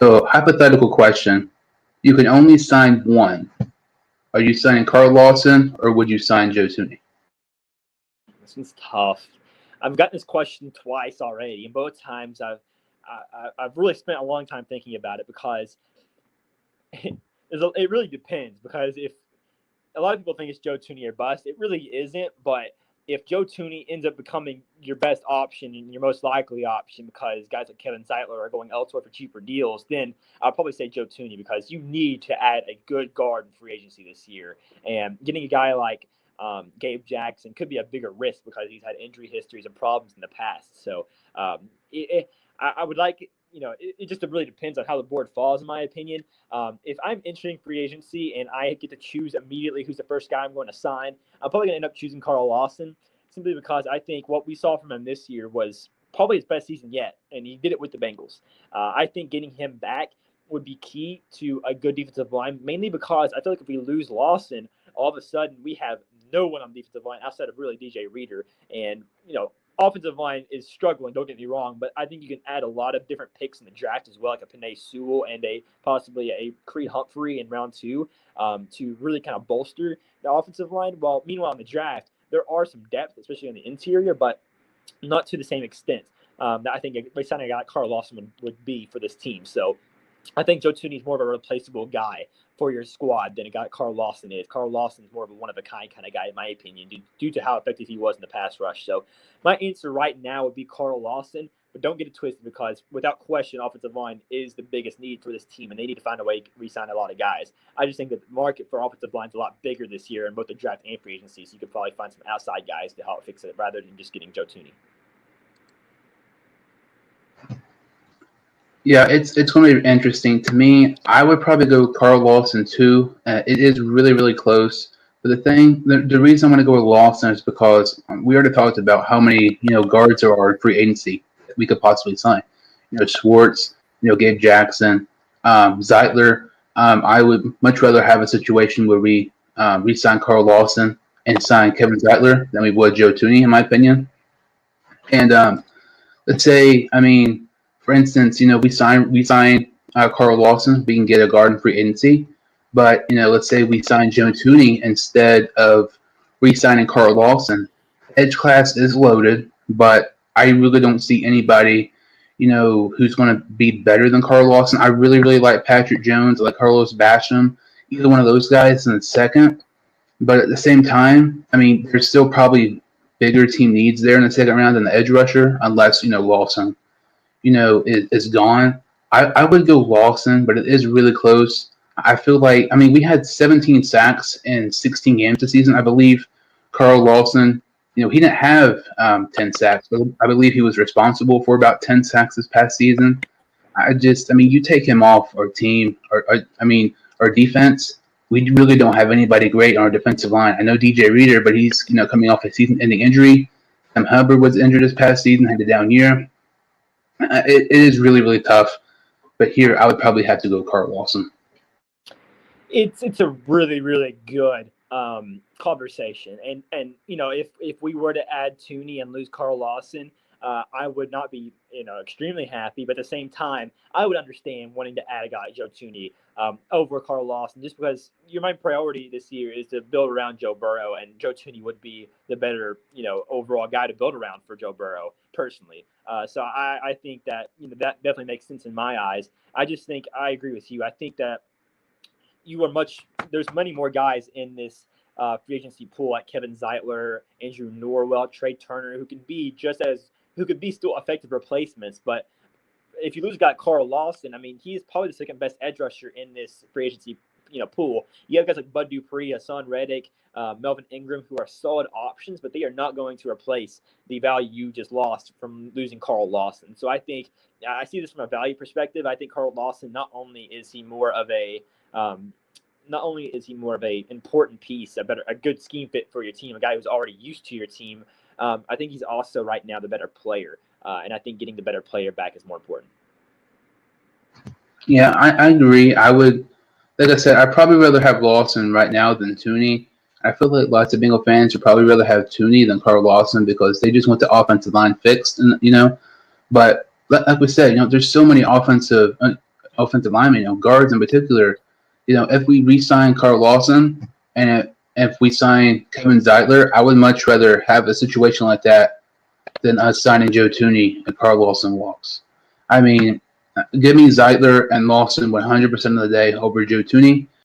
So, hypothetical question. You can only sign one. Are you signing Carl Lawson or would you sign Joe Thuney? This one's tough. I've gotten this question twice already, and both times I've really spent a long time thinking about it because it really depends. Because if a lot of people think it's Joe Thuney or bust, it really isn't. But if Joe Thuney ends up becoming your best option and your most likely option because guys like Kevin Zeitler are going elsewhere for cheaper deals, then I'll probably say Joe Thuney because you need to add a good guard in free agency this year. And getting a guy like Gabe Jackson could be a bigger risk because he's had injury histories and problems in the past. So I would like, it just really depends on how the board falls, in my opinion. If I'm entering free agency and I get to choose immediately who's the first guy I'm going to sign, I'm probably going to end up choosing Carl Lawson simply because I think what we saw from him this year was probably his best season yet, and he did it with the Bengals. I think getting him back would be key to a good defensive line, mainly because I feel like if we lose Lawson, all of a sudden we have no one on the defensive line outside of really DJ Reader. And, offensive line is struggling, don't get me wrong, but I think you can add a lot of different picks in the draft as well, like a Penei Sewell and possibly a Creed Humphrey in round 2 to really kind of bolster the offensive line. Well, meanwhile, in the draft, there are some depth, especially on the interior, but not to the same extent that I think signing a guy like Carl Lawson would be for this team. So I think Joe Thuney is more of a replaceable guy for your squad than a guy Carl Lawson is. Carl Lawson is more of a one-of-a-kind kind of guy, in my opinion, due to how effective he was in the pass rush. So my answer right now would be Carl Lawson, but don't get it twisted because without question, offensive line is the biggest need for this team, and they need to find a way to re-sign a lot of guys. I just think that the market for offensive line is a lot bigger this year in both the draft and free agency, so you could probably find some outside guys to help fix it rather than just getting Joe Thuney. Yeah, it's going to be interesting. To me, I would probably go Carl Lawson too. It is really, really close. But the reason I'm going to go with Lawson is because we already talked about how many guards there are in free agency that we could possibly sign. Schwartz, Gabe Jackson, Zeitler. I would much rather have a situation where we re-sign Carl Lawson and sign Kevin Zeitler than we would Joe Thuney, in my opinion. And let's say, for instance, we sign Carl Lawson, we can get a guard in free agency. But let's say we sign Joe Thuney instead of re-signing Carl Lawson. Edge class is loaded, but I really don't see anybody, who's going to be better than Carl Lawson. I really, really like Patrick Jones, I like Carlos Basham, either one of those guys in the second. But at the same time, there's still probably bigger team needs there in the second round than the edge rusher, unless Lawson is gone. I would go Lawson, but it is really close. I feel like, we had 17 sacks in 16 games this season. I believe Carl Lawson, he didn't have 10 sacks, but I believe he was responsible for about 10 sacks this past season. You take him off our team, our defense, we really don't have anybody great on our defensive line. I know DJ Reader, but he's, coming off a season-ending injury. Sam Hubbard was injured this past season, had a down year. It is really, really tough. But here, I would probably have to go Carl Lawson. It's a really, really good conversation. And if we were to add Thuney and lose Carl Lawson, I would not be extremely happy. But at the same time, I would understand wanting to add a guy like Joe Thuney over Carl Lawson, just because my priority this year is to build around Joe Burrow, and Joe Thuney would be the better overall guy to build around for Joe Burrow personally. So I think that that definitely makes sense in my eyes. I just think I agree with you. I think that there's many more guys in this free agency pool like Kevin Zeitler, Andrew Norwell, Trey Turner, who could be still effective replacements. But if you lose a guy like Carl Lawson, he is probably the second best edge rusher in this free agency pool. You have guys like Bud Dupree, Hassan Reddick, Melvin Ingram, who are solid options, but they are not going to replace the value you just lost from losing Carl Lawson. So I think I see this from a value perspective. I think Carl Lawson, not only is he more of a important piece, a good scheme fit for your team, a guy who's already used to your team, I think he's also right now the better player. And I think getting the better player back is more important. Yeah, I agree. I would, like I said, I'd probably rather have Lawson right now than Thuney. I feel like lots of Bengal fans would probably rather have Thuney than Carl Lawson because they just want the offensive line fixed, and But like we said, there's so many offensive offensive linemen, guards in particular. If we re-sign Carl Lawson and if we sign Kevin Zeitler, I would much rather have a situation like that than us signing Joe Thuney and Carl Lawson walks. I mean, give me Zeitler and Lawson 100% of the day over Joe Thuney.